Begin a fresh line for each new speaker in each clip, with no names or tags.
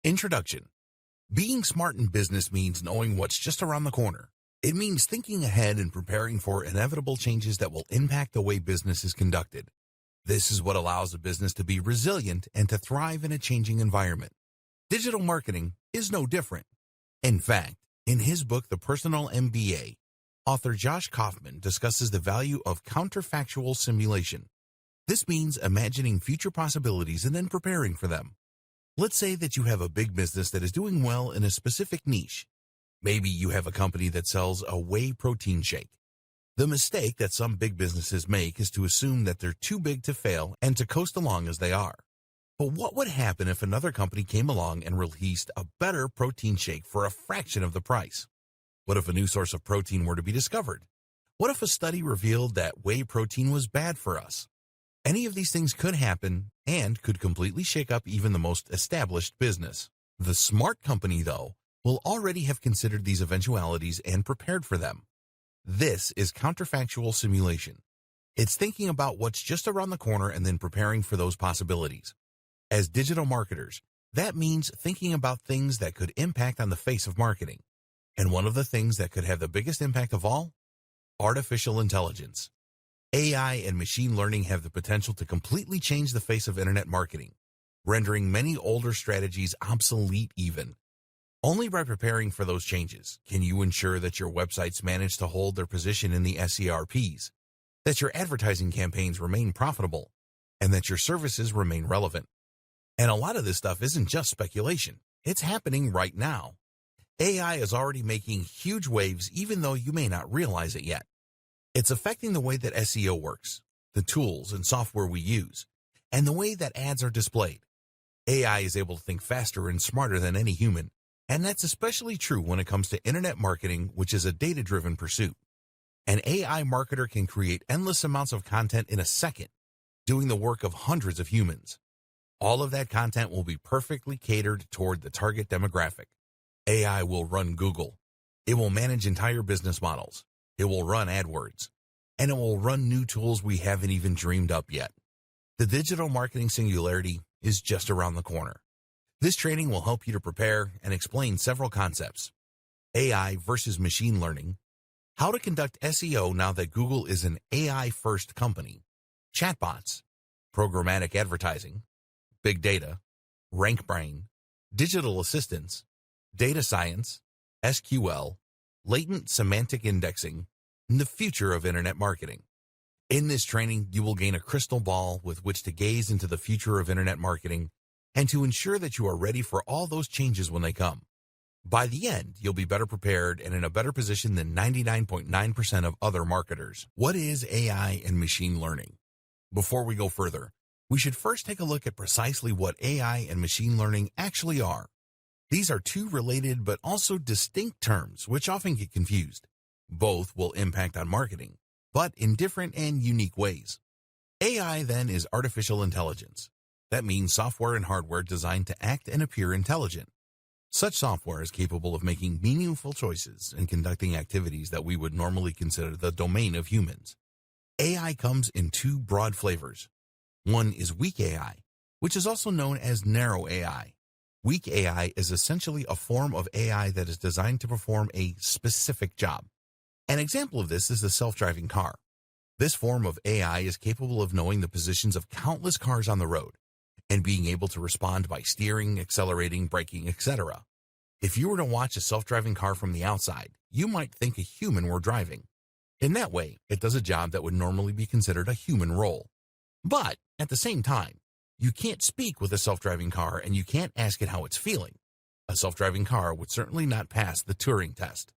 Introduction. Being smart in business means knowing what's just around the corner. It means thinking ahead and preparing for inevitable changes that will impact the way business is conducted. This is what allows a business to be resilient and to thrive in a changing environment. Digital marketing is no different. In fact, in his book, The Personal MBA, author Josh Kaufman discusses the value of counterfactual simulation. This means imagining future possibilities and then preparing for them. Let's say that you have a big business that is doing well in a specific niche. Maybe you have a company that sells a whey protein shake. The mistake that some big businesses make is to assume that they're too big to fail and to coast along as they are. But what would happen if another company came along and released a better protein shake for a fraction of the price? What if a new source of protein were to be discovered? What if a study revealed that whey protein was bad for us? Any of these things could happen and could completely shake up even the most established business. The smart company, though, will already have considered these eventualities and prepared for them. This is counterfactual simulation. It's thinking about what's just around the corner and then preparing for those possibilities. As digital marketers, that means thinking about things that could impact on the face of marketing. And one of the things that could have the biggest impact of all? Artificial intelligence. AI and machine learning have the potential to completely change the face of internet marketing, rendering many older strategies obsolete even. Only by preparing for those changes can you ensure that your websites manage to hold their position in the SERPs, that your advertising campaigns remain profitable, and that your services remain relevant. And a lot of this stuff isn't just speculation. It's happening right now. AI is already making huge waves even though you may not realize it yet. It's affecting the way that SEO works, the tools and software we use, and the way that ads are displayed. AI is able to think faster and smarter than any human, and that's especially true when it comes to internet marketing, which is a data-driven pursuit. An AI marketer can create endless amounts of content in a second, doing the work of hundreds of humans. All of that content will be perfectly catered toward the target demographic. AI will run Google. It will manage entire business models. It will run AdWords, and it will run new tools we haven't even dreamed up yet. The digital marketing singularity is just around the corner. This training will help you to prepare and explain several concepts. AI versus machine learning, how to conduct SEO now that Google is an AI-first company, chatbots, programmatic advertising, big data, RankBrain, digital assistants, data science, SQL, latent semantic indexing, and the future of internet marketing. In this training, you will gain a crystal ball with which to gaze into the future of internet marketing and to ensure that you are ready for all those changes when they come. By the end, you'll be better prepared and in a better position than 99.9% of other marketers. What is AI and machine learning? Before we go further, we should first take a look at precisely what AI and machine learning actually are. These are two related but also distinct terms which often get confused. Both will impact on marketing, but in different and unique ways. AI then is artificial intelligence. That means software and hardware designed to act and appear intelligent. Such software is capable of making meaningful choices and conducting activities that we would normally consider the domain of humans. AI comes in two broad flavors. One is weak AI, which is also known as narrow AI. Weak AI is essentially a form of AI that is designed to perform a specific job. An example of this is the self-driving car. This form of AI is capable of knowing the positions of countless cars on the road and being able to respond by steering, accelerating, braking, etc. If you were to watch a self-driving car from the outside, you might think a human were driving. In that way, it does a job that would normally be considered a human role. But at the same time, you can't speak with a self-driving car and you can't ask it how it's feeling. A self-driving car would certainly not pass the Turing test.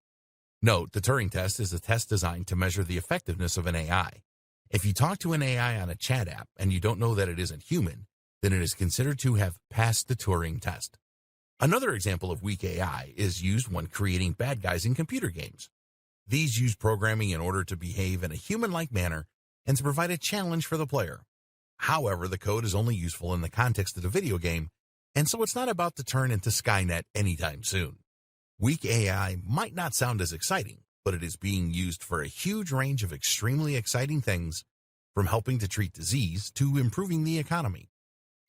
Note, the Turing test is a test designed to measure the effectiveness of an AI. If you talk to an AI on a chat app and you don't know that it isn't human, then it is considered to have passed the Turing test. Another example of weak AI is used when creating bad guys in computer games. These use programming in order to behave in a human-like manner and to provide a challenge for the player. However, the code is only useful in the context of the video game, and so it's not about to turn into Skynet anytime soon. Weak AI might not sound as exciting, but it is being used for a huge range of extremely exciting things, from helping to treat disease to improving the economy.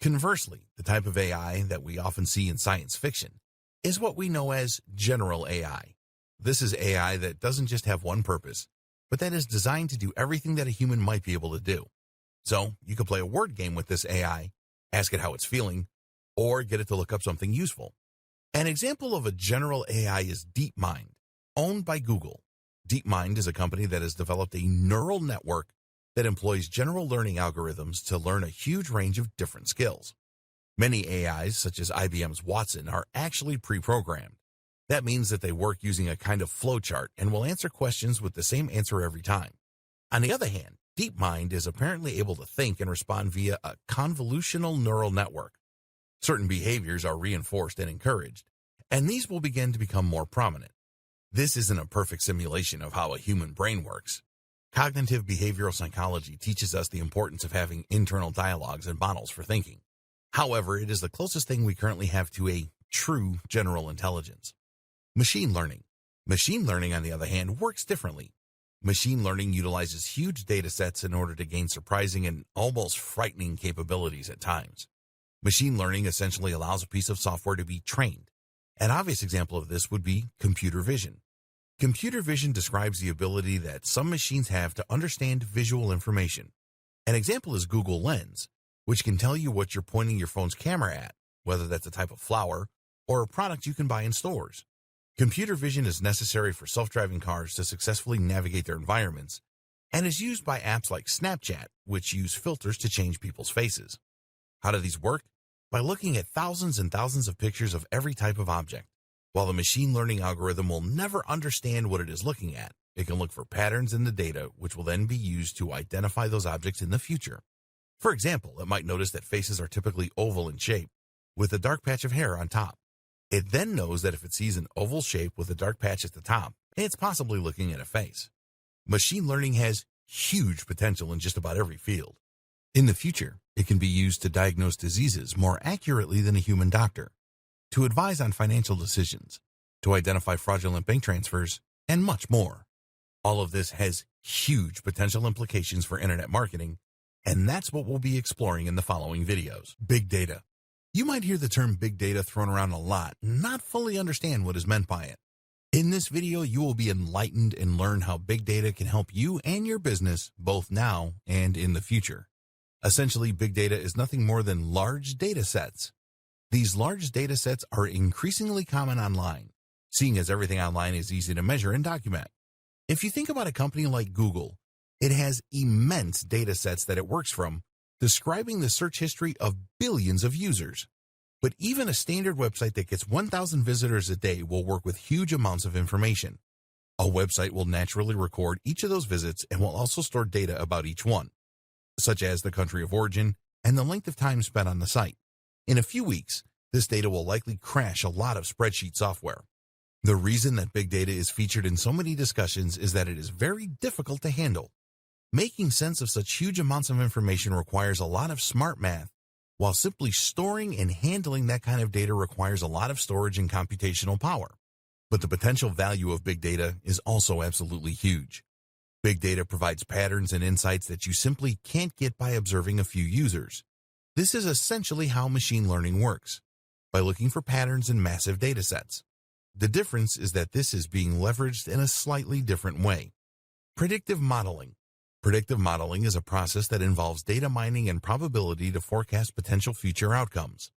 Conversely, the type of AI that we often see in science fiction is what we know as general AI. This is AI that doesn't just have one purpose, but that is designed to do everything that a human might be able to do. So you could play a word game with this AI, ask it how it's feeling, or get it to look up something useful. An example of a general AI is DeepMind, owned by Google. DeepMind is a company that has developed a neural network that employs general learning algorithms to learn a huge range of different skills. Many AIs, such as IBM's Watson, are actually pre-programmed. That means that they work using a kind of flowchart and will answer questions with the same answer every time. On the other hand, DeepMind is apparently able to think and respond via a convolutional neural network. Certain behaviors are reinforced and encouraged, and these will begin to become more prominent. This isn't a perfect simulation of how a human brain works. Cognitive behavioral psychology teaches us the importance of having internal dialogues and models for thinking. However, it is the closest thing we currently have to a true general intelligence. Machine learning. Machine learning, on the other hand, works differently. Machine learning utilizes huge data sets in order to gain surprising and almost frightening capabilities at times. Machine learning essentially allows a piece of software to be trained. An obvious example of this would be computer vision. Computer vision describes the ability that some machines have to understand visual information. An example is Google Lens, which can tell you what you're pointing your phone's camera at, whether that's a type of flower or a product you can buy in stores. Computer vision is necessary for self-driving cars to successfully navigate their environments and is used by apps like Snapchat, which use filters to change people's faces. How do these work? By looking at thousands and thousands of pictures of every type of object. While the machine learning algorithm will never understand what it is looking at, it can look for patterns in the data, which will then be used to identify those objects in the future. For example, it might notice that faces are typically oval in shape, with a dark patch of hair on top. It then knows that if it sees an oval shape with a dark patch at the top, it's possibly looking at a face. Machine learning has huge potential in just about every field. In the future, it can be used to diagnose diseases more accurately than a human doctor, to advise on financial decisions, to identify fraudulent bank transfers, and much more. All of this has huge potential implications for internet marketing, and that's what we'll be exploring in the following videos. Big data. You might hear the term big data thrown around a lot and not fully understand what is meant by it. In this video, you will be enlightened and learn how big data can help you and your business both now and in the future. Essentially, big data is nothing more than large data sets. These large data sets are increasingly common online, seeing as everything online is easy to measure and document. If you think about a company like Google, it has immense data sets that it works from, describing the search history of billions of users. But even a standard website that gets 1,000 visitors a day will work with huge amounts of information. A website will naturally record each of those visits and will also store data about each one, such as the country of origin and the length of time spent on the site. In a few weeks, this data will likely crash a lot of spreadsheet software. The reason that big data is featured in so many discussions is that it is very difficult to handle. Making sense of such huge amounts of information requires a lot of smart math, while simply storing and handling that kind of data requires a lot of storage and computational power. But the potential value of big data is also absolutely huge. Big data provides patterns and insights that you simply can't get by observing a few users. This is essentially how machine learning works, by looking for patterns in massive data sets. The difference is that this is being leveraged in a slightly different way. Predictive modeling. Predictive modeling is a process that involves data mining and probability to forecast potential future outcomes.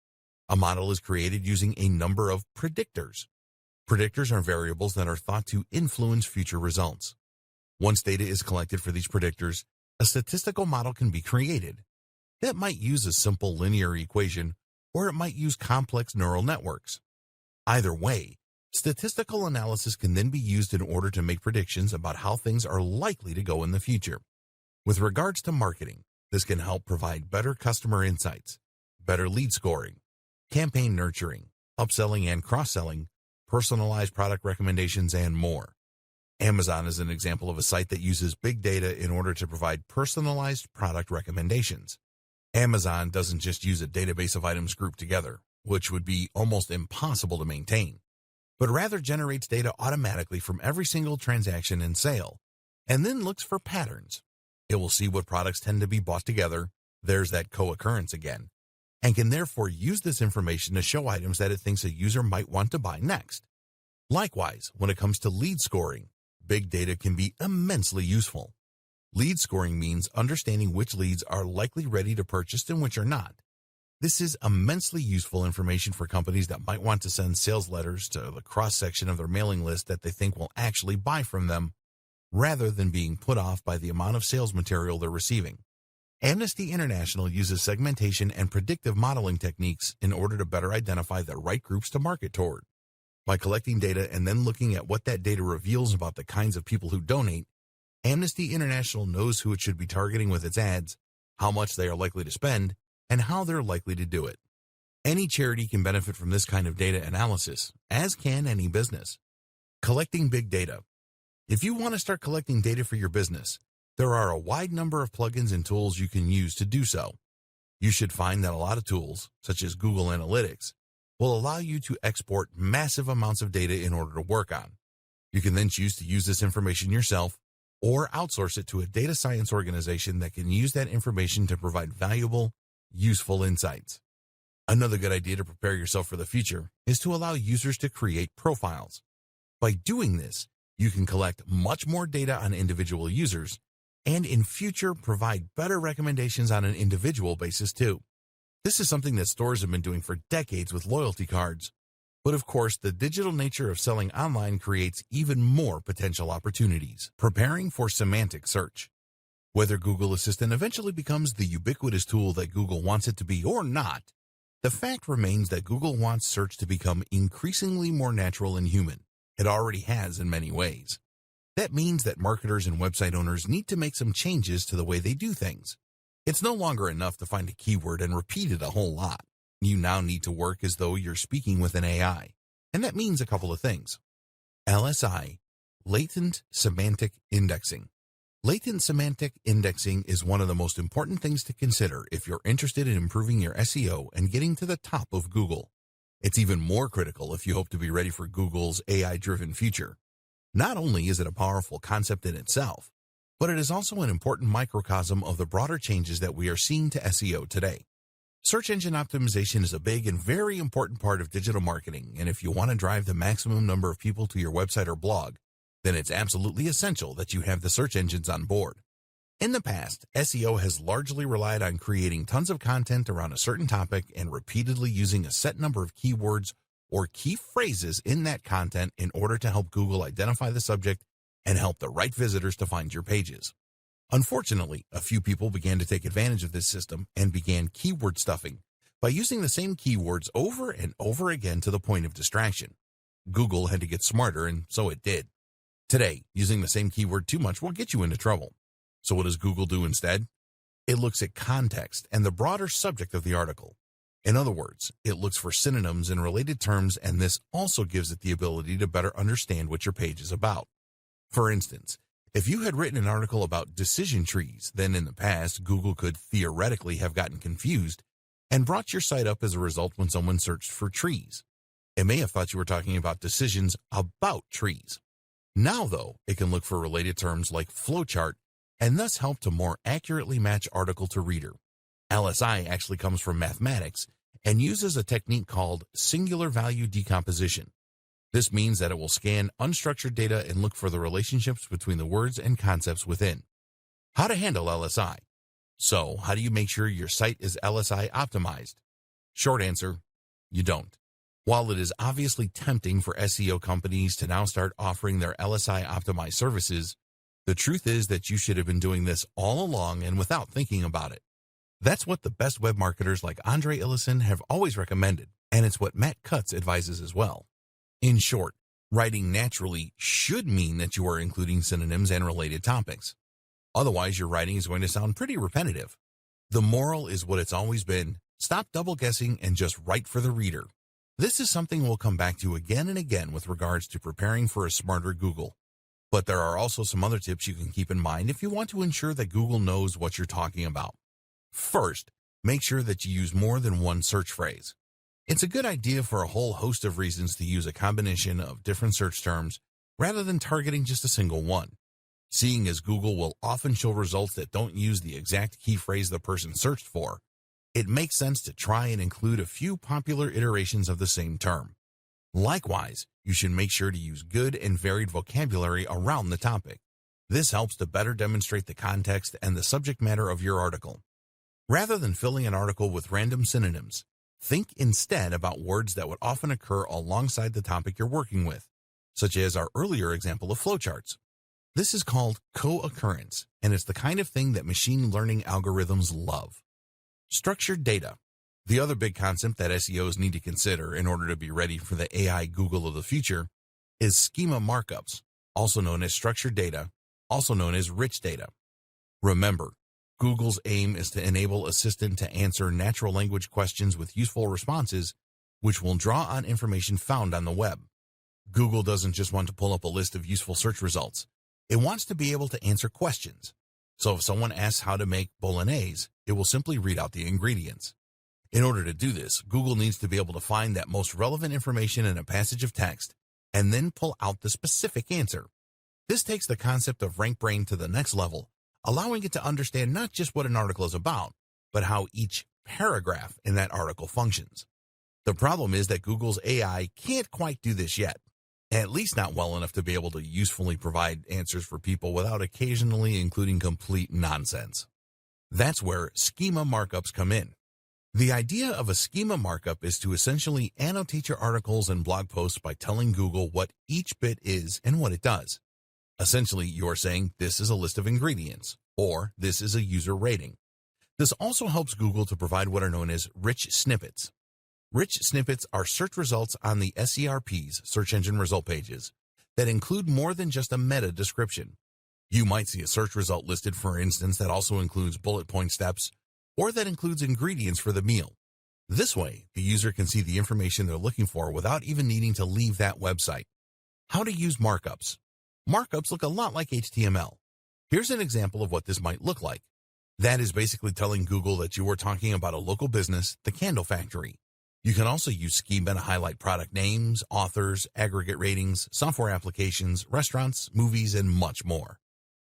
A model is created using a number of predictors. Predictors are variables that are thought to influence future results. Once data is collected for these predictors, a statistical model can be created. That might use a simple linear equation, or it might use complex neural networks. Either way, statistical analysis can then be used in order to make predictions about how things are likely to go in the future. With regards to marketing, this can help provide better customer insights, better lead scoring, campaign nurturing, upselling and cross-selling, personalized product recommendations, and more. Amazon is an example of a site that uses big data in order to provide personalized product recommendations. Amazon doesn't just use a database of items grouped together, which would be almost impossible to maintain, but rather generates data automatically from every single transaction and sale, and then looks for patterns. It will see what products tend to be bought together. There's that co-occurrence again. and can therefore use this information to show items that it thinks a user might want to buy next. Likewise, when it comes to lead scoring, big data can be immensely useful. Lead scoring means understanding which leads are likely ready to purchase and which are not. This is immensely useful information for companies that might want to send sales letters to the cross-section of their mailing list that they think will actually buy from them, rather than being put off by the amount of sales material they're receiving. Amnesty International uses segmentation and predictive modeling techniques in order to better identify the right groups to market toward. By collecting data and then looking at what that data reveals about the kinds of people who donate, Amnesty International knows who it should be targeting with its ads, how much they are likely to spend, and how they're likely to do it. Any charity can benefit from this kind of data analysis, as can any business. Collecting big data. If you want to start collecting data for your business, there are a wide number of plugins and tools you can use to do so. You should find that a lot of tools, such as Google Analytics, will allow you to export massive amounts of data in order to work on. You can then choose to use this information yourself or outsource it to a data science organization that can use that information to provide valuable, useful insights. Another good idea to prepare yourself for the future is to allow users to create profiles. By doing this, you can collect much more data on individual users and in future provide better recommendations on an individual basis too. This is something that stores have been doing for decades with loyalty cards. But of course, the digital nature of selling online creates even more potential opportunities. Preparing for semantic search. Whether Google Assistant eventually becomes the ubiquitous tool that Google wants it to be or not, the fact remains that Google wants search to become increasingly more natural and human. It already has in many ways. That means that marketers and website owners need to make some changes to the way they do things. It's no longer enough to find a keyword and repeat it a whole lot. You now need to work as though you're speaking with an AI, and that means a couple of things. LSI, Latent Semantic Indexing. Latent semantic indexing is one of the most important things to consider if you're interested in improving your SEO and getting to the top of Google. It's even more critical if you hope to be ready for Google's AI-driven future. Not only is it a powerful concept in itself, but it is also an important microcosm of the broader changes that we are seeing to SEO today. Search engine optimization is a big and very important part of digital marketing, and if you want to drive the maximum number of people to your website or blog, then it's absolutely essential that you have the search engines on board. In the past, SEO has largely relied on creating tons of content around a certain topic and repeatedly using a set number of keywords or key phrases in that content in order to help Google identify the subject and help the right visitors to find your pages. Unfortunately, a few people began to take advantage of this system and began keyword stuffing by using the same keywords over and over again to the point of distraction. Google had to get smarter, and so it did. Today, using the same keyword too much will get you into trouble. So what does Google do instead? It looks at context and the broader subject of the article. In other words, it looks for synonyms and related terms, and this also gives it the ability to better understand what your page is about. For instance, if you had written an article about decision trees, then in the past, Google could theoretically have gotten confused and brought your site up as a result when someone searched for trees. It may have thought you were talking about decisions about trees. Now, though, it can look for related terms like flowchart and thus help to more accurately match article to reader. LSI actually comes from mathematics and uses a technique called singular value decomposition. This means that it will scan unstructured data and look for the relationships between the words and concepts within. How to handle LSI? So, how do you make sure your site is LSI optimized? Short answer, you don't. While it is obviously tempting for SEO companies to now start offering their LSI optimized services, the truth is that you should have been doing this all along and without thinking about it. That's what the best web marketers like Andre Ellison have always recommended, and it's what Matt Cutts advises as well. In short, writing naturally should mean that you are including synonyms and related topics. Otherwise, your writing is going to sound pretty repetitive. The moral is what it's always been: stop double guessing and just write for the reader. This is something we'll come back to again and again with regards to preparing for a smarter Google. But there are also some other tips you can keep in mind if you want to ensure that Google knows what you're talking about. First, make sure that you use more than one search phrase. It's a good idea for a whole host of reasons to use a combination of different search terms rather than targeting just a single one. Seeing as Google will often show results that don't use the exact key phrase the person searched for, it makes sense to try and include a few popular iterations of the same term. Likewise, you should make sure to use good and varied vocabulary around the topic. This helps to better demonstrate the context and the subject matter of your article. Rather than filling an article with random synonyms, think instead about words that would often occur alongside the topic you're working with, such as our earlier example of flowcharts. This is called co-occurrence, and it's the kind of thing that machine learning algorithms love. Structured data. The other big concept that SEOs need to consider in order to be ready for the AI Google of the future is schema markups, also known as structured data, also known as rich data. Remember, Google's aim is to enable Assistant to answer natural language questions with useful responses, which will draw on information found on the web. Google doesn't just want to pull up a list of useful search results. It wants to be able to answer questions. So if someone asks how to make bolognese, it will simply read out the ingredients. In order to do this, Google needs to be able to find that most relevant information in a passage of text and then pull out the specific answer. This takes the concept of RankBrain to the next level, allowing it to understand not just what an article is about, but how each paragraph in that article functions. The problem is that Google's AI can't quite do this yet, at least not well enough to be able to usefully provide answers for people without occasionally including complete nonsense. That's where schema markups come in. The idea of a schema markup is to essentially annotate your articles and blog posts by telling Google what each bit is and what it does. Essentially, you're saying this is a list of ingredients, or this is a user rating. This also helps Google to provide what are known as rich snippets. Rich snippets are search results on the SERP's search engine result pages that include more than just a meta description. You might see a search result listed, for instance, that also includes bullet point steps, or that includes ingredients for the meal. This way, the user can see the information they're looking for without even needing to leave that website. How to use markups. Markups look a lot like HTML. Here's an example of what this might look like. That is basically telling Google that you are talking about a local business, the Candle Factory. You can also use schema to highlight product names, authors, aggregate ratings, software applications, restaurants, movies, and much more.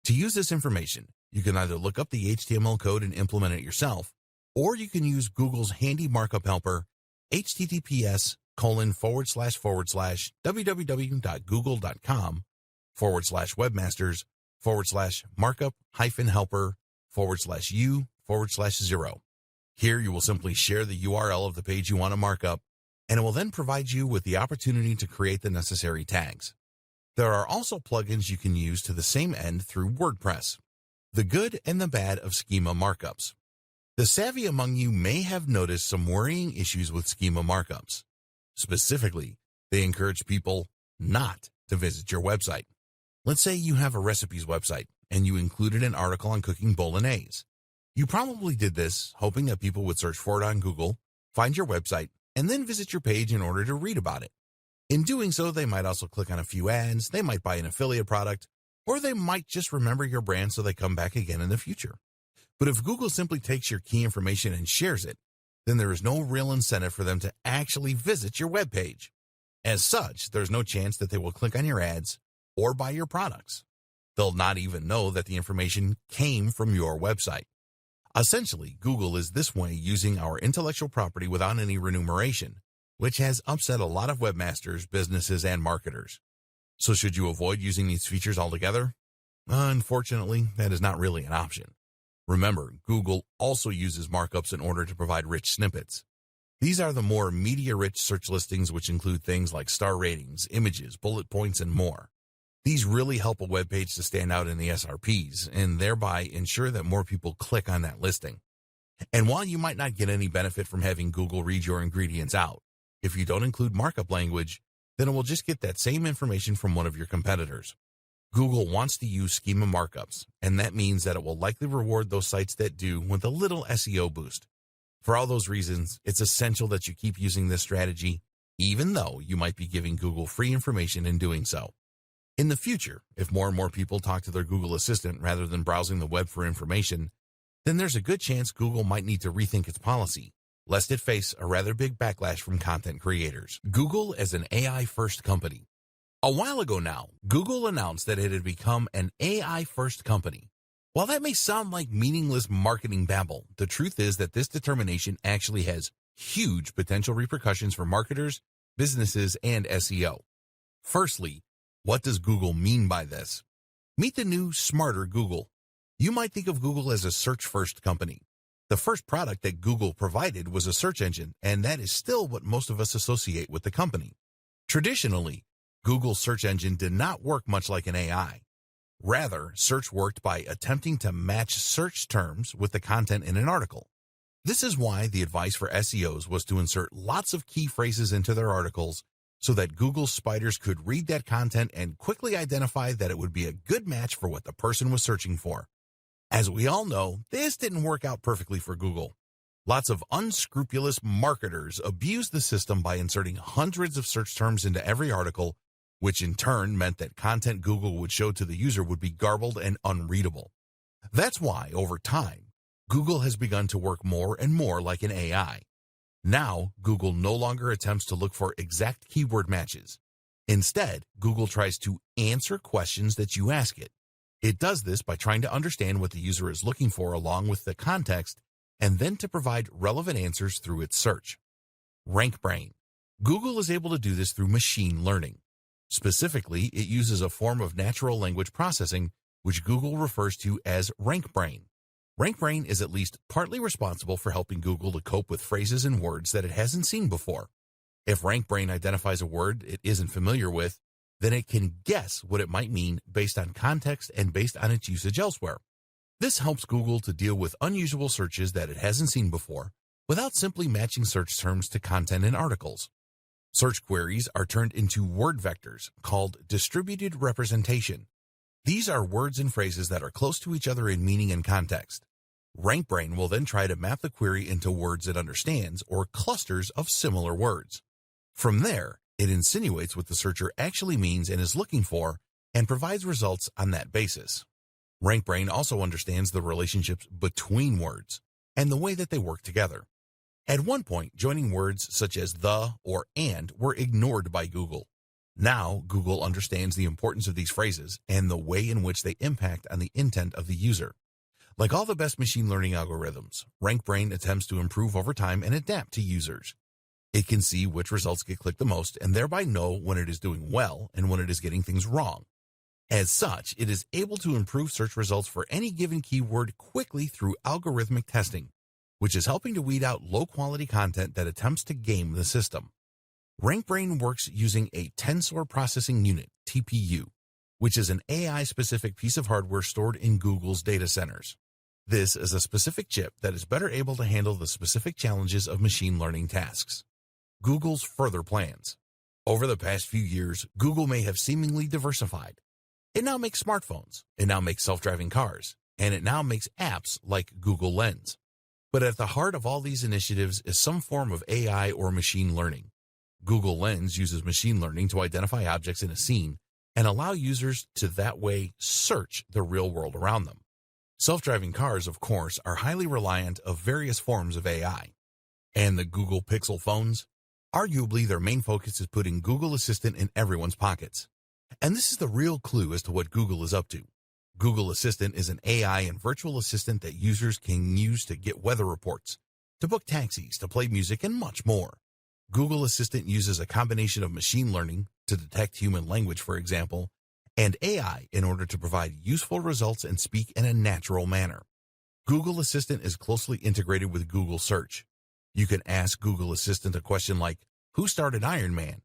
To use this information, you can either look up the HTML code and implement it yourself, or you can use Google's handy markup helper, https://www.google.com/markup-helper/u/0. Here you will simply share the URL of the page you want to mark up, and it will then provide you with the opportunity to create the necessary tags. There are also plugins you can use to the same end through WordPress. The good and the bad of schema markups. The savvy among you may have noticed some worrying issues with schema markups. Specifically, they encourage people not to visit your website. Let's say you have a recipes website and you included an article on cooking bolognese. You probably did this hoping that people would search for it on Google, find your website, and then visit your page in order to read about it. In doing so, they might also click on a few ads, they might buy an affiliate product, or they might just remember your brand so they come back again in the future. But if Google simply takes your key information and shares it, then there is no real incentive for them to actually visit your web page. As such, there's no chance that they will click on your ads or buy your products. They'll not even know that the information came from your website. Essentially, Google is this way using our intellectual property without any remuneration, which has upset a lot of webmasters, businesses, and marketers. So should you avoid using these features altogether? Unfortunately, that is not really an option. Remember, Google also uses markups in order to provide rich snippets. These are the more media-rich search listings, which include things like star ratings, images, bullet points, and more. These really help a web page to stand out in the SRPs and thereby ensure that more people click on that listing. And while you might not get any benefit from having Google read your ingredients out, if you don't include markup language, then it will just get that same information from one of your competitors. Google wants to use schema markups, and that means that it will likely reward those sites that do with a little SEO boost. For all those reasons, it's essential that you keep using this strategy, even though you might be giving Google free information in doing so. In the future, if more and more people talk to their Google Assistant rather than browsing the web for information, then there's a good chance Google might need to rethink its policy, lest it face a rather big backlash from content creators. Google as an AI-first company. A while ago now, Google announced that it had become an AI-first company. While that may sound like meaningless marketing babble, the truth is that this determination actually has huge potential repercussions for marketers, businesses, and SEO. Firstly, what does Google mean by this? Meet the new, smarter Google. You might think of Google as a search-first company. The first product that Google provided was a search engine, and that is still what most of us associate with the company. Traditionally, Google's search engine did not work much like an AI. Rather, search worked by attempting to match search terms with the content in an article. This is why the advice for SEOs was to insert lots of key phrases into their articles so that Google's spiders could read that content and quickly identify that it would be a good match for what the person was searching for. As we all know, this didn't work out perfectly for Google. Lots of unscrupulous marketers abused the system by inserting hundreds of search terms into every article, which in turn meant that content Google would show to the user would be garbled and unreadable. That's why, over time, Google has begun to work more and more like an AI. Now, Google no longer attempts to look for exact keyword matches. Instead, Google tries to answer questions that you ask it. It does this by trying to understand what the user is looking for along with the context, and then to provide relevant answers through its search. RankBrain. Google is able to do this through machine learning. Specifically, it uses a form of natural language processing, which Google refers to as RankBrain. RankBrain is at least partly responsible for helping Google to cope with phrases and words that it hasn't seen before. If RankBrain identifies a word it isn't familiar with, then it can guess what it might mean based on context and based on its usage elsewhere. This helps Google to deal with unusual searches that it hasn't seen before without simply matching search terms to content in articles. Search queries are turned into word vectors called distributed representation. These are words and phrases that are close to each other in meaning and context. RankBrain will then try to map the query into words it understands or clusters of similar words. From there, it insinuates what the searcher actually means and is looking for and provides results on that basis. RankBrain also understands the relationships between words and the way that they work together. At one point, joining words such as the or and were ignored by Google. Now, Google understands the importance of these phrases and the way in which they impact on the intent of the user. Like all the best machine learning algorithms, RankBrain attempts to improve over time and adapt to users. It can see which results get clicked the most and thereby know when it is doing well and when it is getting things wrong. As such, it is able to improve search results for any given keyword quickly through algorithmic testing, which is helping to weed out low-quality content that attempts to game the system. RankBrain works using a tensor processing unit, TPU, which is an AI-specific piece of hardware stored in Google's data centers. This is a specific chip that is better able to handle the specific challenges of machine learning tasks. Google's further plans. Over the past few years, Google may have seemingly diversified. It now makes smartphones, it now makes self-driving cars, and it now makes apps like Google Lens. But at the heart of all these initiatives is some form of AI or machine learning. Google Lens uses machine learning to identify objects in a scene and allow users to that way search the real world around them. Self-driving cars, of course, are highly reliant of various forms of AI. And the Google Pixel phones? Arguably, their main focus is putting Google Assistant in everyone's pockets. And this is the real clue as to what Google is up to. Google Assistant is an AI and virtual assistant that users can use to get weather reports, to book taxis, to play music, and much more. Google Assistant uses a combination of machine learning to detect human language, for example, and AI in order to provide useful results and speak in a natural manner. Google Assistant is closely integrated with Google Search. You can ask Google Assistant a question like, "Who started Iron Man?"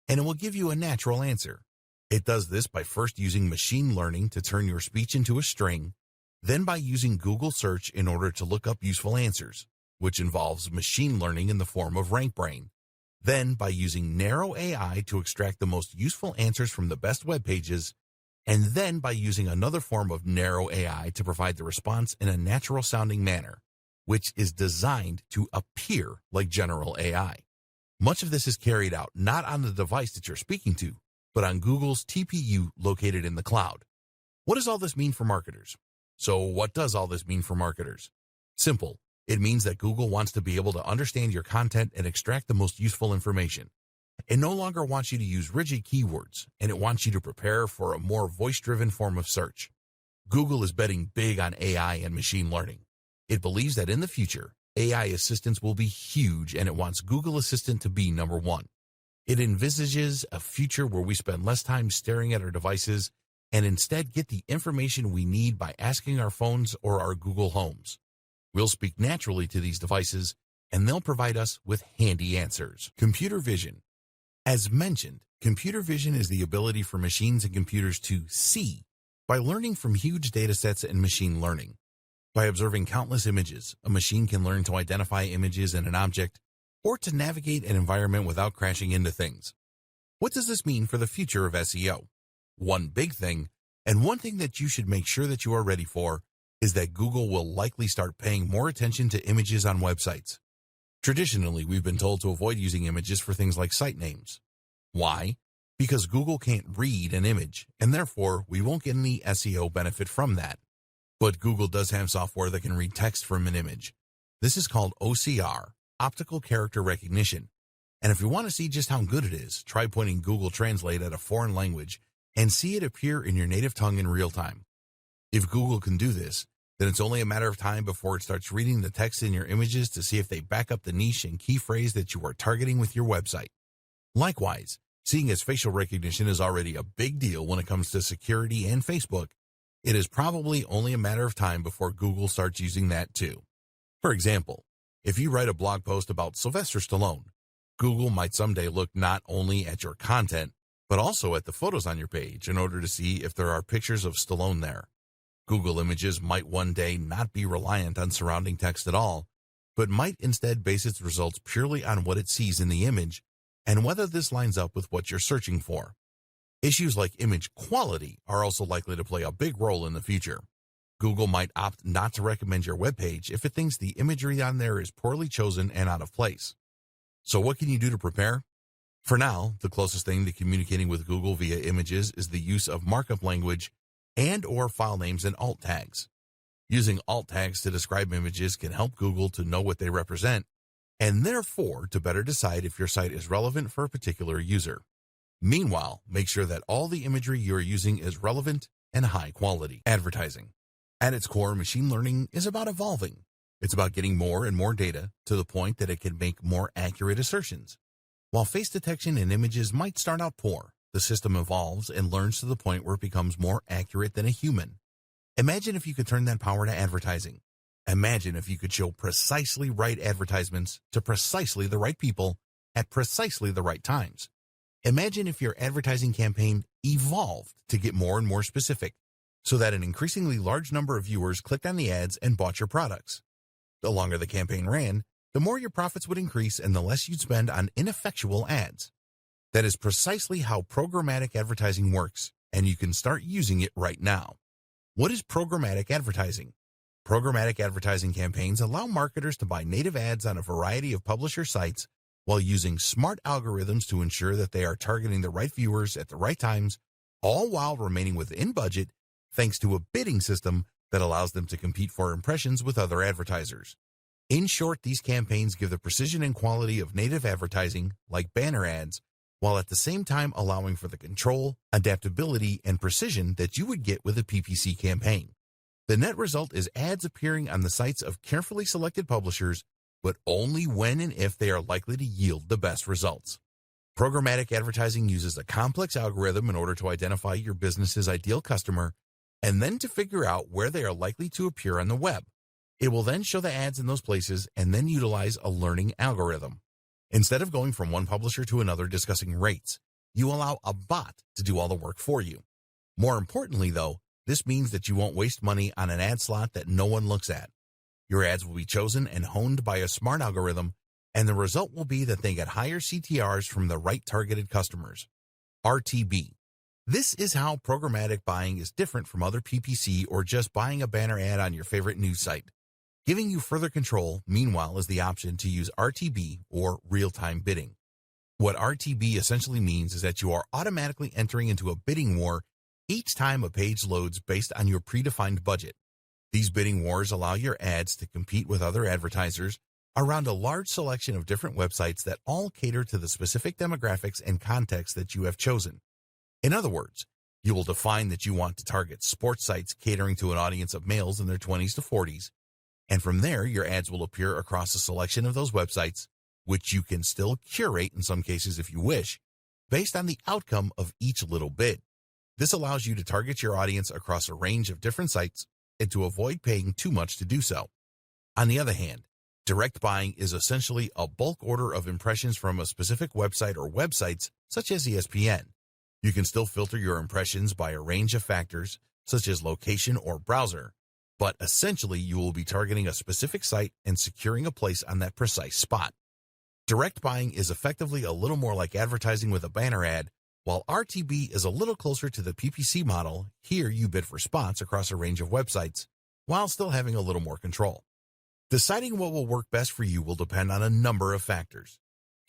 and it will give you a natural answer. It does this by first using machine learning to turn your speech into a string, then by using Google Search in order to look up useful answers, which involves machine learning in the form of RankBrain, then by using narrow AI to extract the most useful answers from the best web pages, and then by using another form of narrow AI to provide the response in a natural-sounding manner, which is designed to appear like general AI. Much of this is carried out not on the device that you're speaking to, but on Google's TPU located in the cloud. What does all this mean for marketers? So what does all this mean for marketers? Simple. It means that Google wants to be able to understand your content and extract the most useful information. It no longer wants you to use rigid keywords, and it wants you to prepare for a more voice-driven form of search. Google is betting big on AI and machine learning. It believes that in the future, AI assistants will be huge, and it wants Google Assistant to be number one. It envisages a future where we spend less time staring at our devices and instead get the information we need by asking our phones or our Google Homes. We'll speak naturally to these devices, and they'll provide us with handy answers. Computer vision. As mentioned, computer vision is the ability for machines and computers to see by learning from huge data sets and machine learning. By observing countless images, a machine can learn to identify images in an object or to navigate an environment without crashing into things. What does this mean for the future of SEO? One big thing, and one thing that you should make sure that you are ready for, is that Google will likely start paying more attention to images on websites. Traditionally, we've been told to avoid using images for things like site names. Why? Because Google can't read an image, and therefore we won't get any SEO benefit from that. But Google does have software that can read text from an image. This is called OCR, Optical Character Recognition. And if you want to see just how good it is, try pointing Google Translate at a foreign language and see it appear in your native tongue in real time. If Google can do this, then it's only a matter of time before it starts reading the text in your images to see if they back up the niche and key phrase that you are targeting with your website. Likewise, seeing as facial recognition is already a big deal when it comes to security and Facebook, it is probably only a matter of time before Google starts using that too. For example, if you write a blog post about Sylvester Stallone, Google might someday look not only at your content, but also at the photos on your page in order to see if there are pictures of Stallone there. Google Images might one day not be reliant on surrounding text at all, but might instead base its results purely on what it sees in the image and whether this lines up with what you're searching for. Issues like image quality are also likely to play a big role in the future. Google might opt not to recommend your web page if it thinks the imagery on there is poorly chosen and out of place. So what can you do to prepare? For now, the closest thing to communicating with Google via images is the use of markup language and/or file names and alt tags. Using alt tags to describe images can help Google to know what they represent, and therefore to better decide if your site is relevant for a particular user. Meanwhile, make sure that all the imagery you are using is relevant and high quality. Advertising. At its core, machine learning is about evolving. It's about getting more and more data to the point that it can make more accurate assertions. While face detection in images might start out poor, the system evolves and learns to the point where it becomes more accurate than a human. Imagine if you could turn that power to advertising. Imagine if you could show precisely right advertisements to precisely the right people at precisely the right times. Imagine if your advertising campaign evolved to get more and more specific, so that an increasingly large number of viewers clicked on the ads and bought your products. The longer the campaign ran, the more your profits would increase and the less you'd spend on ineffectual ads. That is precisely how programmatic advertising works, and you can start using it right now. What is programmatic advertising? Programmatic advertising campaigns allow marketers to buy native ads on a variety of publisher sites while using smart algorithms to ensure that they are targeting the right viewers at the right times, all while remaining within budget, thanks to a bidding system that allows them to compete for impressions with other advertisers. In short, these campaigns give the precision and quality of native advertising, like banner ads, while at the same time allowing for the control, adaptability, and precision that you would get with a PPC campaign. The net result is ads appearing on the sites of carefully selected publishers, but only when and if they are likely to yield the best results. Programmatic advertising uses a complex algorithm in order to identify your business's ideal customer and then to figure out where they are likely to appear on the web. It will then show the ads in those places and then utilize a learning algorithm. Instead of going from one publisher to another discussing rates, you allow a bot to do all the work for you. More importantly, though, this means that you won't waste money on an ad slot that no one looks at. Your ads will be chosen and honed by a smart algorithm, and the result will be that they get higher CTRs from the right targeted customers. RTB. This is how programmatic buying is different from other PPC or just buying a banner ad on your favorite news site. Giving you further control, meanwhile, is the option to use RTB or real-time bidding. What RTB essentially means is that you are automatically entering into a bidding war each time a page loads based on your predefined budget. These bidding wars allow your ads to compete with other advertisers around a large selection of different websites that all cater to the specific demographics and context that you have chosen. In other words, You will define that you want to target sports sites catering to an audience of males in their 20s to 40s, and from there, your ads will appear across a selection of those websites, which you can still curate in some cases if you wish, based on the outcome of each little bid. This allows you to target your audience across a range of different sites and to avoid paying too much to do so. On the other hand, direct buying is essentially a bulk order of impressions from a specific website or websites such as ESPN. You can still filter your impressions by a range of factors such as location or browser, but essentially you will be targeting a specific site and securing a place on that precise spot. Direct buying is effectively a little more like advertising with a banner ad, while RTB is a little closer to the PPC model. Here you bid for spots across a range of websites, while still having a little more control. Deciding what will work best for you will depend on a number of factors.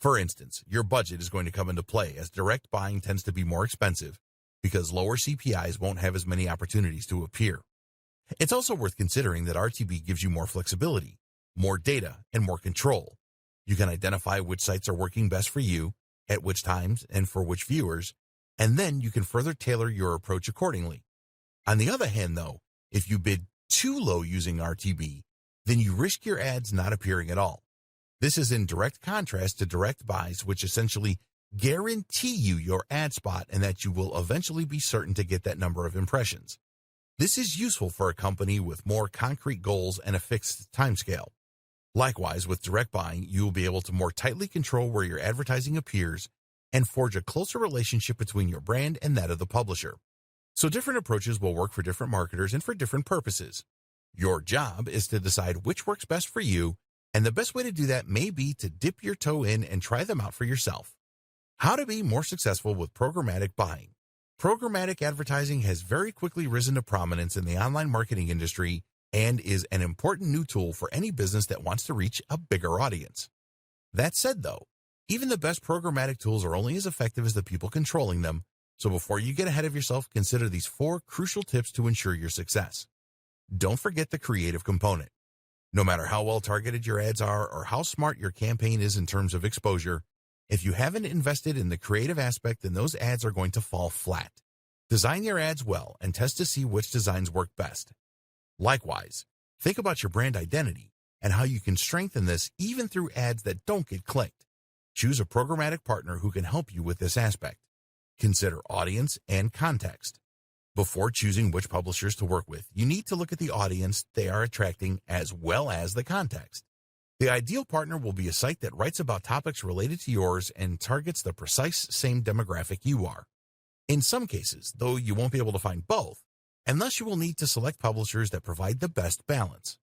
For instance, your budget is going to come into play, as direct buying tends to be more expensive because lower CPIs won't have as many opportunities to appear. It's also worth considering that RTB gives you more flexibility, more data, and more control. You can identify which sites are working best for you, at which times, and for which viewers, and then you can further tailor your approach accordingly. On the other hand, though, if you bid too low using RTB, then you risk your ads not appearing at all. This is in direct contrast to direct buys, which essentially guarantee you your ad spot and that you will eventually be certain to get that number of impressions. This is useful for a company with more concrete goals and a fixed timescale. Likewise, with direct buying, you will be able to more tightly control where your advertising appears and forge a closer relationship between your brand and that of the publisher. So different approaches will work for different marketers and for different purposes. Your job is to decide which works best for you, and the best way to do that may be to dip your toe in and try them out for yourself. How to be more successful with programmatic buying. Programmatic advertising has very quickly risen to prominence in the online marketing industry and is an important new tool for any business that wants to reach a bigger audience. That said, though, even the best programmatic tools are only as effective as the people controlling them, so before you get ahead of yourself, consider these 4 crucial tips to ensure your success. Don't forget the creative component. No matter how well targeted your ads are or how smart your campaign is in terms of exposure, if you haven't invested in the creative aspect, then those ads are going to fall flat. Design your ads well and test to see which designs work best. Likewise, think about your brand identity and how you can strengthen this even through ads that don't get clicked. Choose a programmatic partner who can help you with this aspect. Consider audience and context. Before choosing which publishers to work with, you need to look at the audience they are attracting as well as the context. The ideal partner will be a site that writes about topics related to yours and targets the precise same demographic you are. In some cases, though, you won't be able to find both, and thus you will need to select publishers that provide the best balance.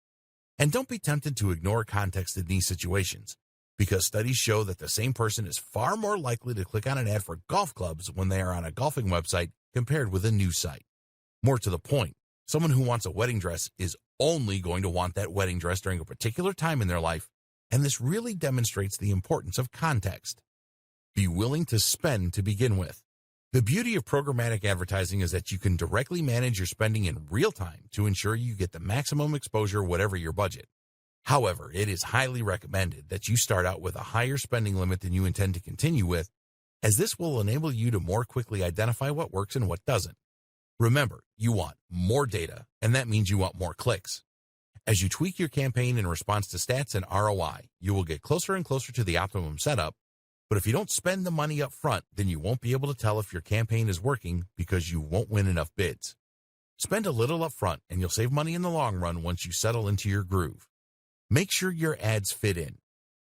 And don't be tempted to ignore context in these situations, because studies show that the same person is far more likely to click on an ad for golf clubs when they are on a golfing website compared with a news site. More to the point, someone who wants a wedding dress is only going to want that wedding dress during a particular time in their life, and this really demonstrates the importance of context. Be willing to spend to begin with. The beauty of programmatic advertising is that you can directly manage your spending in real time to ensure you get the maximum exposure whatever your budget. However, it is highly recommended that you start out with a higher spending limit than you intend to continue with, as this will enable you to more quickly identify what works and what doesn't. Remember, you want more data, and that means you want more clicks. As you tweak your campaign in response to stats and ROI, you will get closer and closer to the optimum setup, but if you don't spend the money up front, then you won't be able to tell if your campaign is working because you won't win enough bids. Spend a little up front, and you'll save money in the long run once you settle into your groove. Make sure your ads fit in.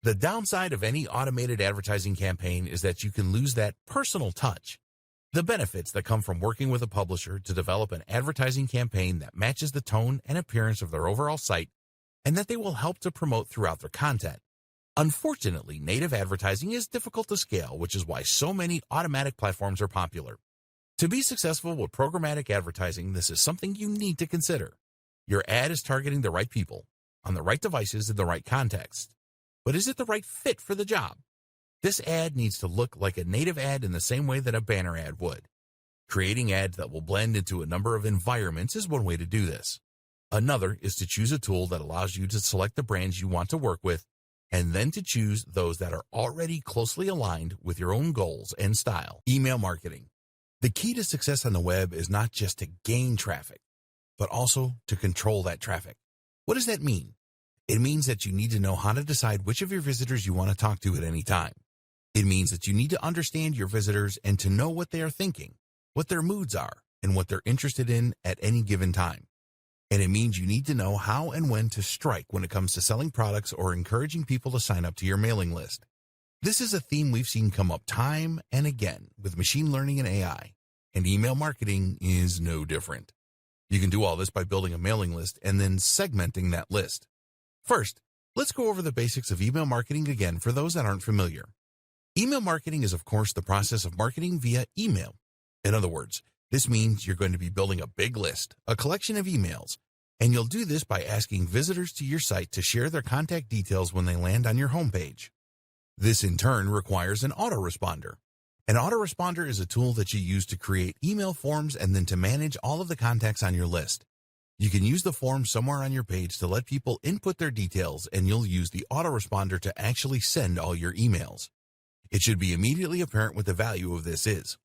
The downside of any automated advertising campaign is that you can lose that personal touch. The benefits that come from working with a publisher to develop an advertising campaign that matches the tone and appearance of their overall site and that they will help to promote throughout their content. Unfortunately, native advertising is difficult to scale, which is why so many automatic platforms are popular. To be successful with programmatic advertising, this is something you need to consider. Your ad is targeting the right people, on the right devices in the right context. But is it the right fit for the job? This ad needs to look like a native ad in the same way that a banner ad would. Creating ads that will blend into a number of environments is one way to do this. Another is to choose a tool that allows you to select the brands you want to work with, and then to choose those that are already closely aligned with your own goals and style. Email marketing. The key to success on the web is not just to gain traffic, but also to control that traffic. What does that mean? It means that you need to know how to decide which of your visitors you want to talk to at any time. It means that you need to understand your visitors and to know what they are thinking, what their moods are, and what they're interested in at any given time. And it means you need to know how and when to strike when it comes to selling products or encouraging people to sign up to your mailing list. This is a theme we've seen come up time and again with machine learning and AI, and email marketing is no different. You can do all this by building a mailing list and then segmenting that list. First, let's go over the basics of email marketing again for those that aren't familiar. Email marketing is, of course, the process of marketing via email. In other words, this means you're going to be building a big list, a collection of emails, and you'll do this by asking visitors to your site to share their contact details when they land on your homepage. This, in turn, requires an autoresponder. An autoresponder is a tool that you use to create email forms and then to manage all of the contacts on your list. You can use the form somewhere on your page to let people input their details, and you'll use the autoresponder to actually send all your emails. It should be immediately apparent what the value of this is.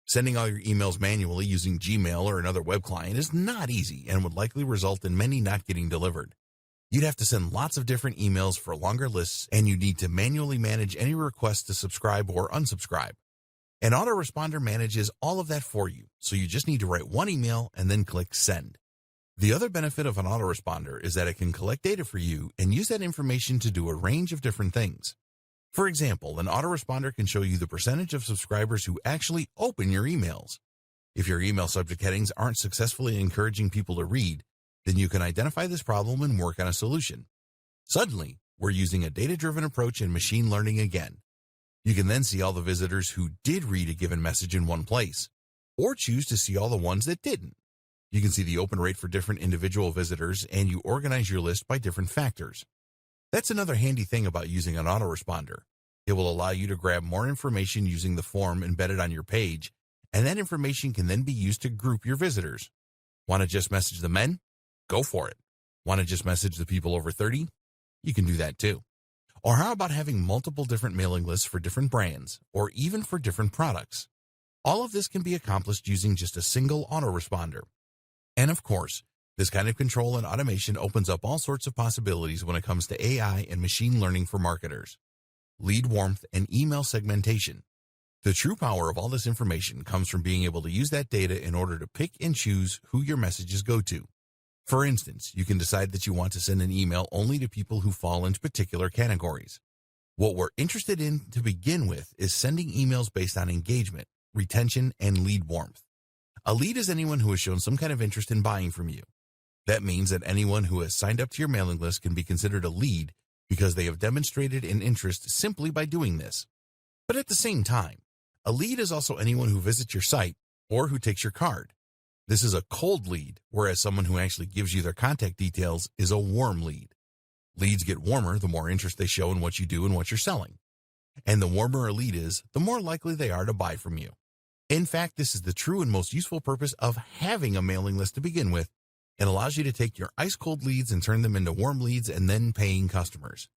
Sending all your emails manually using Gmail or another web client is not easy and would likely result in many not getting delivered. You'd have to send lots of different emails for longer lists, and you'd need to manually manage any requests to subscribe or unsubscribe. An autoresponder manages all of that for you, so you just need to write one email and then click send. The other benefit of an autoresponder is that it can collect data for you and use that information to do a range of different things. For example, an autoresponder can show you the percentage of subscribers who actually open your emails. If your email subject headings aren't successfully encouraging people to read, then you can identify this problem and work on a solution. Suddenly, we're using a data-driven approach in machine learning again. You can then see all the visitors who did read a given message in one place, or choose to see all the ones that didn't. You can see the open rate for different individual visitors, and you organize your list by different factors. That's another handy thing about using an autoresponder. It will allow you to grab more information using the form embedded on your page, and that information can then be used to group your visitors. Want to just message the men? Go for it. Want to just message the people over 30? You can do that too. Or how about having multiple different mailing lists for different brands, or even for different products? All of this can be accomplished using just a single autoresponder. And of course, this kind of control and automation opens up all sorts of possibilities when it comes to AI and machine learning for marketers. Lead warmth and email segmentation. The true power of all this information comes from being able to use that data in order to pick and choose who your messages go to. For instance, you can decide that you want to send an email only to people who fall into particular categories. What we're interested in to begin with is sending emails based on engagement, retention, and lead warmth. A lead is anyone who has shown some kind of interest in buying from you. That means that anyone who has signed up to your mailing list can be considered a lead because they have demonstrated an interest simply by doing this. But at the same time, a lead is also anyone who visits your site or who takes your card. This is a cold lead, whereas someone who actually gives you their contact details is a warm lead. Leads get warmer the more interest they show in what you do and what you're selling. And the warmer a lead is, the more likely they are to buy from you. In fact, this is the true and most useful purpose of having a mailing list to begin with. It allows you to take your ice-cold leads and turn them into warm leads and then paying customers.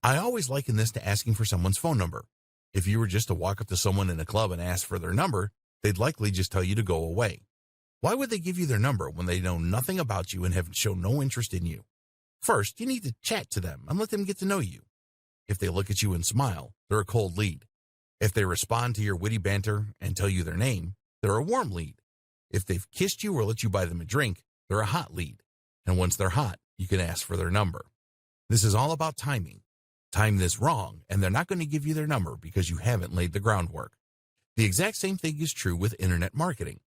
I always liken this to asking for someone's phone number. If you were just to walk up to someone in a club and ask for their number, they'd likely just tell you to go away. Why would they give you their number when they know nothing about you and have shown no interest in you? First, you need to chat to them and let them get to know you. If they look at you and smile, they're a cold lead. If they respond to your witty banter and tell you their name, they're a warm lead. If they've kissed you or let you buy them a drink, they're a hot lead. And once they're hot, you can ask for their number. This is all about timing. Time this wrong, and they're not going to give you their number because you haven't laid the groundwork. The exact same thing is true with internet marketing.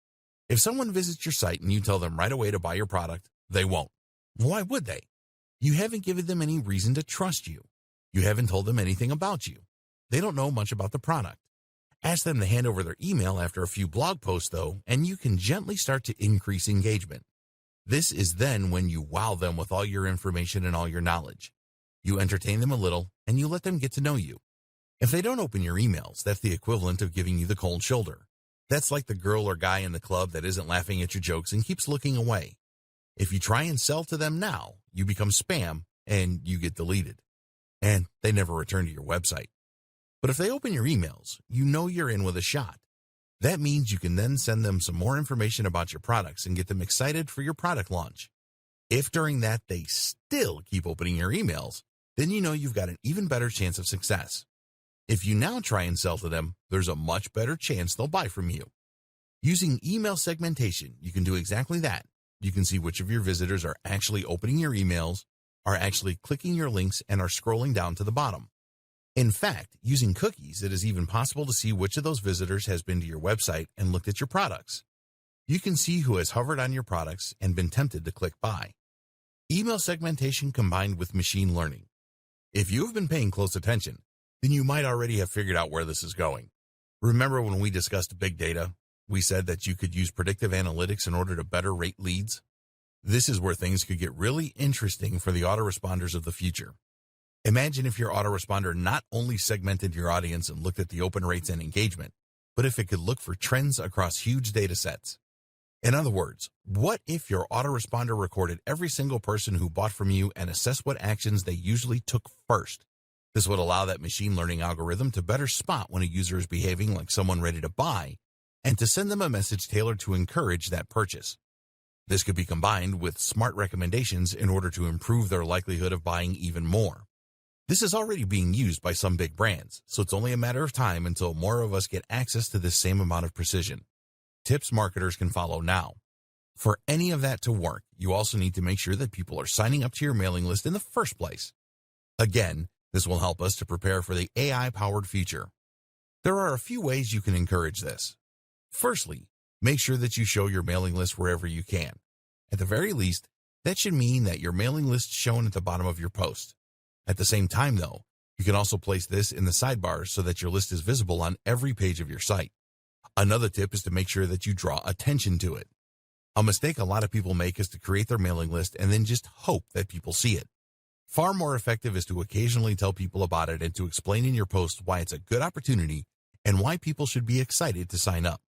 If someone visits your site and you tell them right away to buy your product, they won't. Why would they? You haven't given them any reason to trust you. You haven't told them anything about you. They don't know much about the product. Ask them to hand over their email after a few blog posts, though, and you can gently start to increase engagement. This is then when you wow them with all your information and all your knowledge. You entertain them a little, and you let them get to know you. If they don't open your emails, that's the equivalent of giving you the cold shoulder. That's like the girl or guy in the club that isn't laughing at your jokes and keeps looking away. If you try and sell to them now, you become spam, and you get deleted. And they never return to your website. But if they open your emails, you know you're in with a shot. That means you can then send them some more information about your products and get them excited for your product launch. If during that they still keep opening your emails, then you know you've got an even better chance of success. If you now try and sell to them, there's a much better chance they'll buy from you. Using email segmentation, you can do exactly that. You can see which of your visitors are actually opening your emails, are actually clicking your links, and are scrolling down to the bottom. In fact, using cookies, it is even possible to see which of those visitors has been to your website and looked at your products. You can see who has hovered on your products and been tempted to click buy. Email segmentation combined with machine learning. If you have been paying close attention, then you might already have figured out where this is going. Remember when we discussed big data? We said that you could use predictive analytics in order to better rate leads. This is where things could get really interesting for the autoresponders of the future. Imagine if your autoresponder not only segmented your audience and looked at the open rates and engagement, but if it could look for trends across huge data sets. In other words, what if your autoresponder recorded every single person who bought from you and assessed what actions they usually took first? This would allow that machine learning algorithm to better spot when a user is behaving like someone ready to buy and to send them a message tailored to encourage that purchase. This could be combined with smart recommendations in order to improve their likelihood of buying even more. This is already being used by some big brands, so it's only a matter of time until more of us get access to this same amount of precision. Tips marketers can follow now. For any of that to work, you also need to make sure that people are signing up to your mailing list in the first place. Again, this will help us to prepare for the AI-powered future. There are a few ways you can encourage this. Firstly, make sure that you show your mailing list wherever you can. At the very least, that should mean that your mailing list is shown at the bottom of your post. At the same time, though, you can also place this in the sidebars so that your list is visible on every page of your site. Another tip is to make sure that you draw attention to it. A mistake a lot of people make is to create their mailing list and then just hope that people see it. Far more effective is to occasionally tell people about it and to explain in your post why it's a good opportunity and why people should be excited to sign up.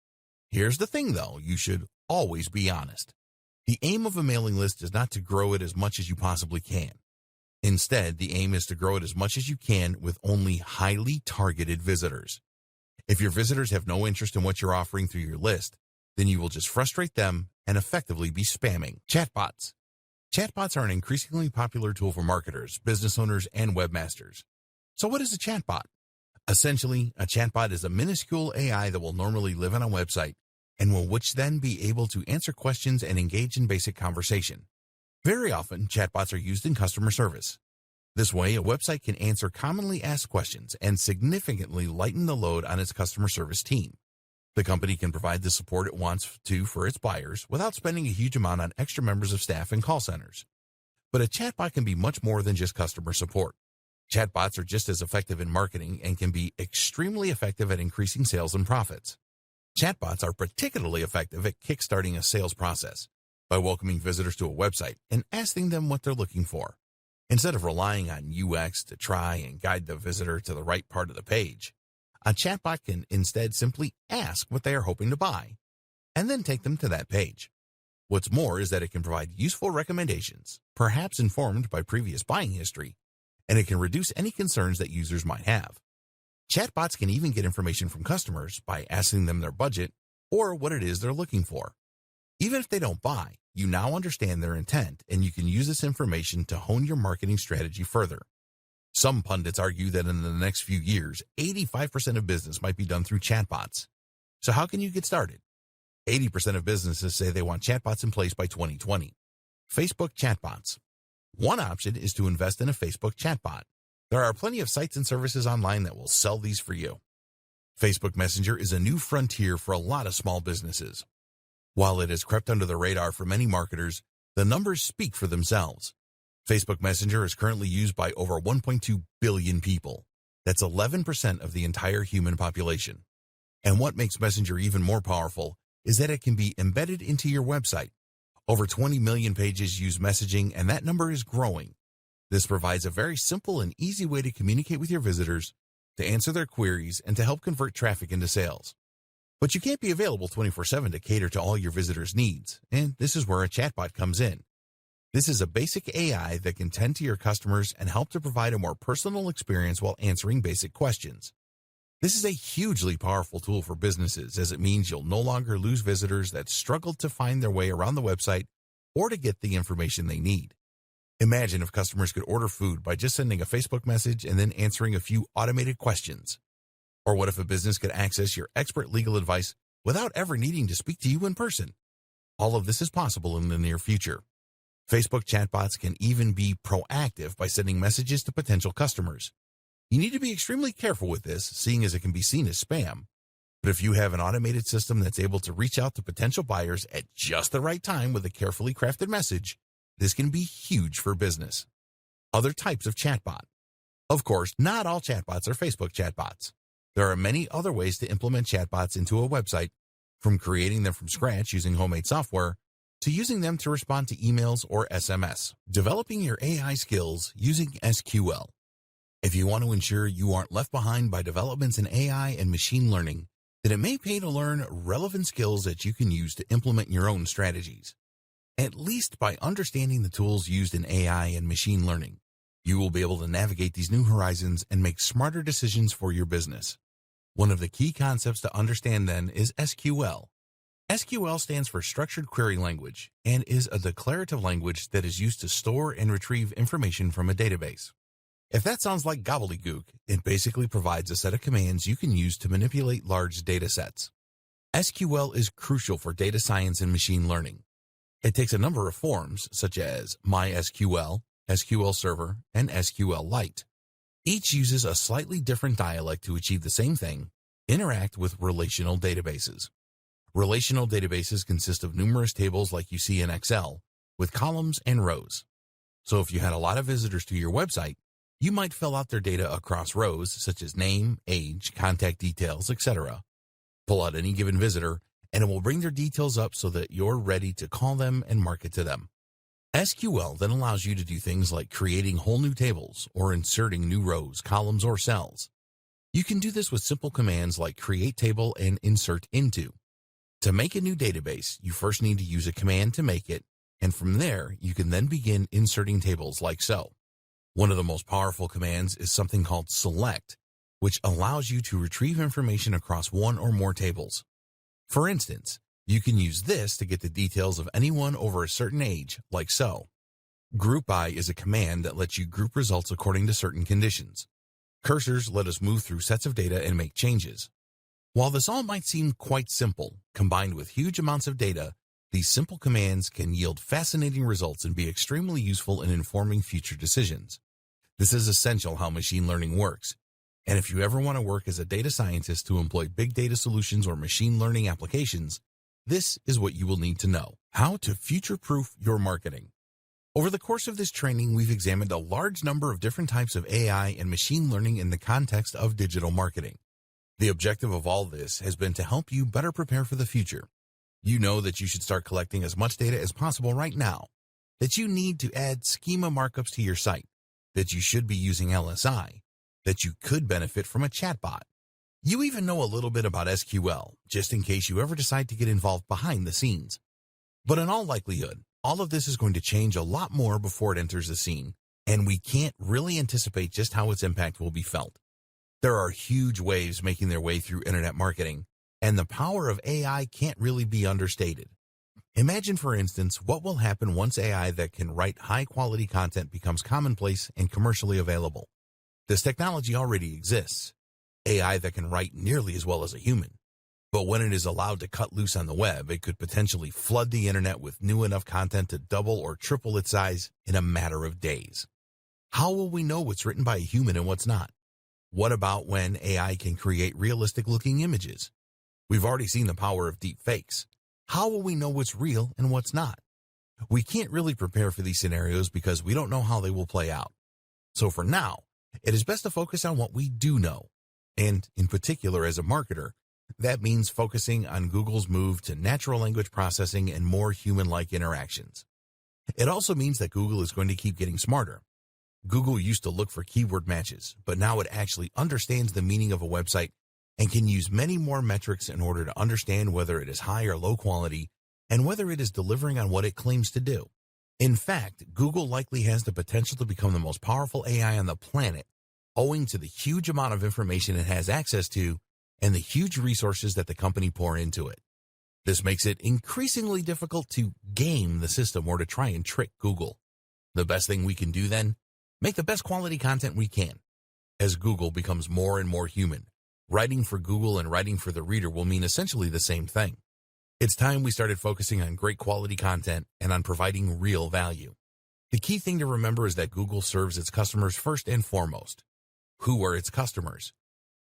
Here's the thing, though, you should always be honest. The aim of a mailing list is not to grow it as much as you possibly can. Instead, the aim is to grow it as much as you can with only highly targeted visitors. If your visitors have no interest in what you're offering through your list, then you will just frustrate them and effectively be spamming. Chatbots. Chatbots are an increasingly popular tool for marketers, business owners, and webmasters. So what is a chatbot? Essentially, a chatbot is a minuscule AI that will normally live on a website and will which then be able to answer questions and engage in basic conversation. Very often, chatbots are used in customer service. This way, a website can answer commonly asked questions and significantly lighten the load on its customer service team. The company can provide the support it wants to for its buyers without spending a huge amount on extra members of staff and call centers. But a chatbot can be much more than just customer support. Chatbots are just as effective in marketing and can be extremely effective at increasing sales and profits. Chatbots are particularly effective at kickstarting a sales process by welcoming visitors to a website and asking them what they're looking for. Instead of relying on UX to try and guide the visitor to the right part of the page, a chatbot can instead simply ask what they are hoping to buy and then take them to that page. What's more is that it can provide useful recommendations, perhaps informed by previous buying history, and it can reduce any concerns that users might have. Chatbots can even get information from customers by asking them their budget or what it is they're looking for. Even if they don't buy, you now understand their intent, and you can use this information to hone your marketing strategy further. Some pundits argue that in the next few years, 85% of business might be done through chatbots. So how can you get started? 80% of businesses say they want chatbots in place by 2020. Facebook chatbots. One option is to invest in a Facebook chatbot. There are plenty of sites and services online that will sell these for you. Facebook Messenger is a new frontier for a lot of small businesses. While it has crept under the radar for many marketers, the numbers speak for themselves. Facebook Messenger is currently used by over 1.2 billion people. That's 11% of the entire human population. And what makes Messenger even more powerful is that it can be embedded into your website. Over 20 million pages use messaging, and that number is growing. This provides a very simple and easy way to communicate with your visitors, to answer their queries, and to help convert traffic into sales. But you can't be available 24/7 to cater to all your visitors' needs, and this is where a chatbot comes in. This is a basic AI that can tend to your customers and help to provide a more personal experience while answering basic questions. This is a hugely powerful tool for businesses, as it means you'll no longer lose visitors that struggle to find their way around the website or to get the information they need. Imagine if customers could order food by just sending a Facebook message and then answering a few automated questions. Or what if a business could access your expert legal advice without ever needing to speak to you in person? All of this is possible in the near future. Facebook chatbots can even be proactive by sending messages to potential customers. You need to be extremely careful with this, seeing as it can be seen as spam. But if you have an automated system that's able to reach out to potential buyers at just the right time with a carefully crafted message, this can be huge for business. Other types of chatbot. Of course, not all chatbots are Facebook chatbots. There are many other ways to implement chatbots into a website, from creating them from scratch using homemade software, to using them to respond to emails or SMS. Developing your AI skills using SQL. If you want to ensure you aren't left behind by developments in AI and machine learning, then it may pay to learn relevant skills that you can use to implement your own strategies. At least by understanding the tools used in AI and machine learning, you will be able to navigate these new horizons and make smarter decisions for your business. One of the key concepts to understand then is SQL. SQL stands for Structured Query Language and is a declarative language that is used to store and retrieve information from a database. If that sounds like gobbledygook, it basically provides a set of commands you can use to manipulate large data sets. SQL is crucial for data science and machine learning. It takes a number of forms, such as MySQL, SQL Server, and SQLite. Each uses a slightly different dialect to achieve the same thing: interact with relational databases. Relational databases consist of numerous tables like you see in Excel, with columns and rows. So if you had a lot of visitors to your website, you might fill out their data across rows such as name, age, contact details, etc. Pull out any given visitor, and it will bring their details up so that you're ready to call them and market to them. SQL then allows you to do things like creating whole new tables or inserting new rows, columns, or cells. You can do this with simple commands like create table and insert into. To make a new database, you first need to use a command to make it, and from there, you can then begin inserting tables like so. One of the most powerful commands is something called select, which allows you to retrieve information across one or more tables. For instance, you can use this to get the details of anyone over a certain age, like so. Group by is a command that lets you group results according to certain conditions. Cursors let us move through sets of data and make changes. While this all might seem quite simple, combined with huge amounts of data, these simple commands can yield fascinating results and be extremely useful in informing future decisions. This is essential how machine learning works. And if you ever want to work as a data scientist to employ big data solutions or machine learning applications, this is what you will need to know: how to future-proof your marketing. Over the course of this training, we've examined a large number of different types of AI and machine learning in the context of digital marketing. The objective of all this has been to help you better prepare for the future. You know that you should start collecting as much data as possible right now, that you need to add schema markups to your site, that you should be using LSI, that you could benefit from a chatbot. You even know a little bit about SQL, just in case you ever decide to get involved behind the scenes. But in all likelihood, all of this is going to change a lot more before it enters the scene, and we can't really anticipate just how its impact will be felt. There are huge waves making their way through internet marketing, and the power of AI can't really be understated. Imagine, for instance, what will happen once AI that can write high-quality content becomes commonplace and commercially available. This technology already exists. AI that can write nearly as well as a human. But when it is allowed to cut loose on the web, it could potentially flood the internet with new enough content to double or triple its size in a matter of days. How will we know what's written by a human and what's not? What about when AI can create realistic-looking images? We've already seen the power of deep fakes. How will we know what's real and what's not? We can't really prepare for these scenarios because we don't know how they will play out. So for now, it is best to focus on what we do know. And in particular, as a marketer, that means focusing on Google's move to natural language processing and more human-like interactions. It also means that Google is going to keep getting smarter. Google used to look for keyword matches, but now it actually understands the meaning of a website and can use many more metrics in order to understand whether it is high or low quality and whether it is delivering on what it claims to do. In fact, Google likely has the potential to become the most powerful AI on the planet owing to the huge amount of information it has access to and the huge resources that the company pour into it. This makes it increasingly difficult to game the system or to try and trick Google. The best thing we can do then, make the best quality content we can. As Google becomes more and more human, writing for Google and writing for the reader will mean essentially the same thing. It's time we started focusing on great quality content and on providing real value. The key thing to remember is that Google serves its customers first and foremost. Who are its customers?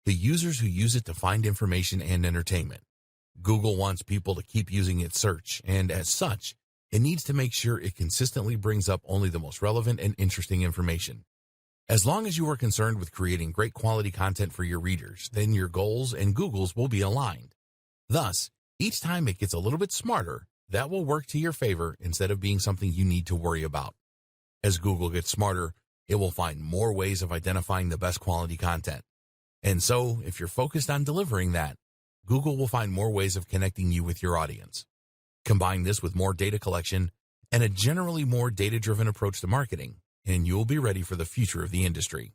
The users who use it to find information and entertainment. Google wants people to keep using its search, and as such, it needs to make sure it consistently brings up only the most relevant and interesting information. As long as you are concerned with creating great quality content for your readers, then your goals and Google's will be aligned. Thus, each time it gets a little bit smarter, that will work to your favor instead of being something you need to worry about. As Google gets smarter, it will find more ways of identifying the best quality content. And so, if you're focused on delivering that, Google will find more ways of connecting you with your audience. Combine this with more data collection and a generally more data-driven approach to marketing, and you'll be ready for the future of the industry.